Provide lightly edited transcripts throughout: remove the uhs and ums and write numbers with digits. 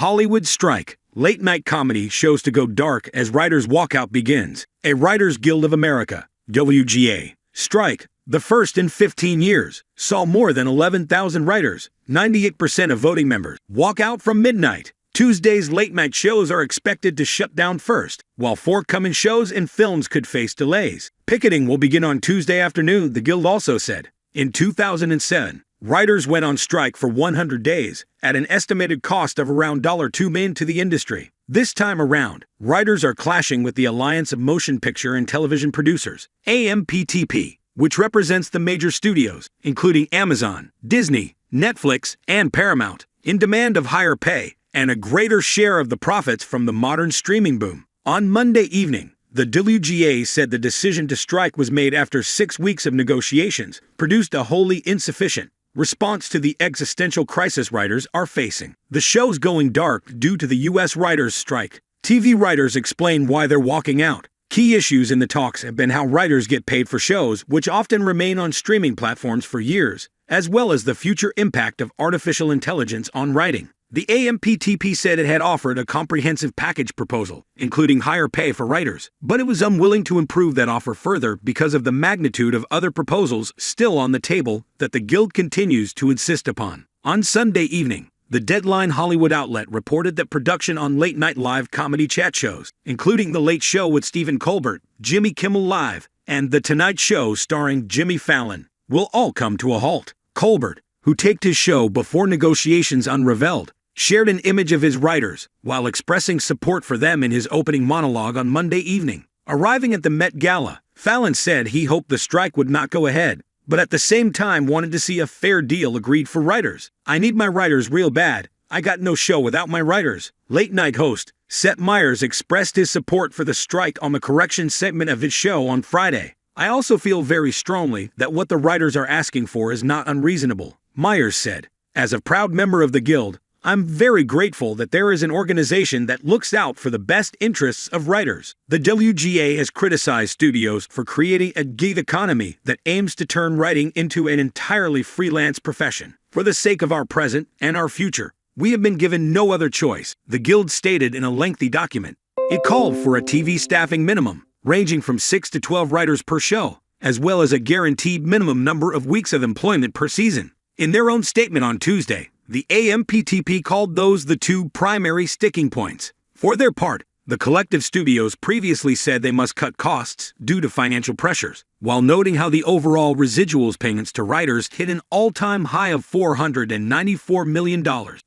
Hollywood strike. Late-night comedy shows to go dark as writers' walkout begins. A Writers Guild of America, WGA, strike, the first in 15 years, saw more than 11,000 writers, 98% of voting members, walk out from midnight. Tuesday's late-night shows are expected to shut down first, while forthcoming shows and films could face delays. Picketing will begin on Tuesday afternoon, the Guild also said. In 2007, writers went on strike for 100 days, at an estimated cost of around $2 million to the industry. This time around, writers are clashing with the Alliance of Motion Picture and Television Producers, AMPTP, which represents the major studios, including Amazon, Disney, Netflix, and Paramount, in demand of higher pay and a greater share of the profits from the modern streaming boom. On Monday evening, the WGA said the decision to strike was made after 6 weeks of negotiations, produced a wholly insufficient response to the existential crisis writers are facing. The show's going dark due to the U.S. writers' strike. TV writers explain why they're walking out. Key issues in the talks have been how writers get paid for shows, which often remain on streaming platforms for years, as well as the future impact of artificial intelligence on writing. The AMPTP said it had offered a comprehensive package proposal, including higher pay for writers, but it was unwilling to improve that offer further because of the magnitude of other proposals still on the table that the Guild continues to insist upon. On Sunday evening, the Deadline Hollywood outlet reported that production on late-night live comedy chat shows, including The Late Show with Stephen Colbert, Jimmy Kimmel Live, and The Tonight Show starring Jimmy Fallon, will all come to a halt. Colbert, who taped his show before negotiations unraveled, shared an image of his writers while expressing support for them in his opening monologue on Monday evening. Arriving at the Met Gala, Fallon said he hoped the strike would not go ahead, but at the same time wanted to see a fair deal agreed for writers. "I need my writers real bad. I got no show without my writers." Late-night host Seth Meyers expressed his support for the strike on the correction segment of his show on Friday. "I also feel very strongly that what the writers are asking for is not unreasonable," Meyers said. "As a proud member of the Guild, I'm very grateful that there is an organization that looks out for the best interests of writers." The WGA has criticized studios for creating a gig economy that aims to turn writing into an entirely freelance profession. "For the sake of our present and our future, we have been given no other choice," the Guild stated in a lengthy document. It called for a TV staffing minimum, ranging from 6 to 12 writers per show, as well as a guaranteed minimum number of weeks of employment per season. In their own statement on Tuesday, the AMPTP called those the two primary sticking points. For their part, the collective studios previously said they must cut costs due to financial pressures, while noting how the overall residuals payments to writers hit an all-time high of $494 million,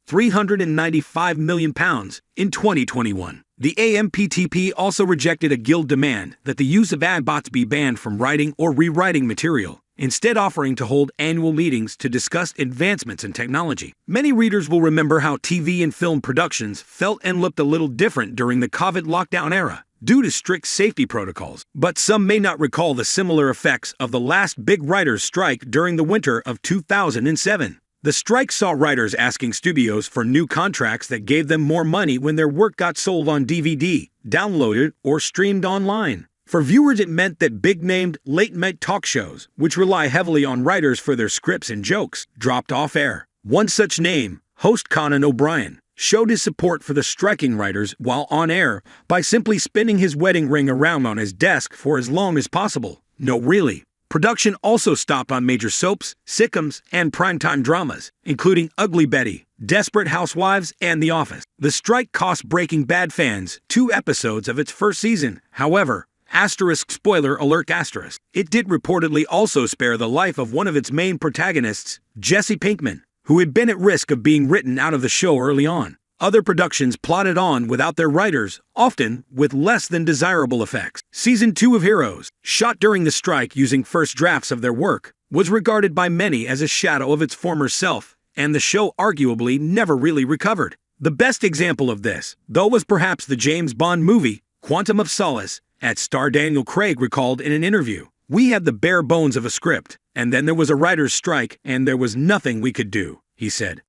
£395 million in 2021. The AMPTP also rejected a Guild demand that the use of ad bots be banned from writing or rewriting material, instead offering to hold annual meetings to discuss advancements in technology. Many readers will remember how TV and film productions felt and looked a little different during the COVID lockdown era, due to strict safety protocols, but some may not recall the similar effects of the last big writers' strike during the winter of 2007. The strike saw writers asking studios for new contracts that gave them more money when their work got sold on DVD, downloaded, or streamed online. For viewers, it meant that big-named late-night talk shows, which rely heavily on writers for their scripts and jokes, dropped off air. One such name, host Conan O'Brien, showed his support for the striking writers while on air by simply spinning his wedding ring around on his desk for as long as possible. No, really. Production also stopped on major soaps, sitcoms, and primetime dramas, including Ugly Betty, Desperate Housewives, and The Office. The strike cost Breaking Bad fans 2 episodes of its first season. However, spoiler alert, it did reportedly also spare the life of one of its main protagonists, Jesse Pinkman, who had been at risk of being written out of the show early on. Other productions plodded on without their writers, often with less than desirable effects. Season 2 of Heroes, shot during the strike using first drafts of their work, was regarded by many as a shadow of its former self, and the show arguably never really recovered. The best example of this, though, was perhaps the James Bond movie, Quantum of Solace, as star Daniel Craig recalled in an interview. "We had the bare bones of a script, and then there was a writer's strike, and there was nothing we could do," he said.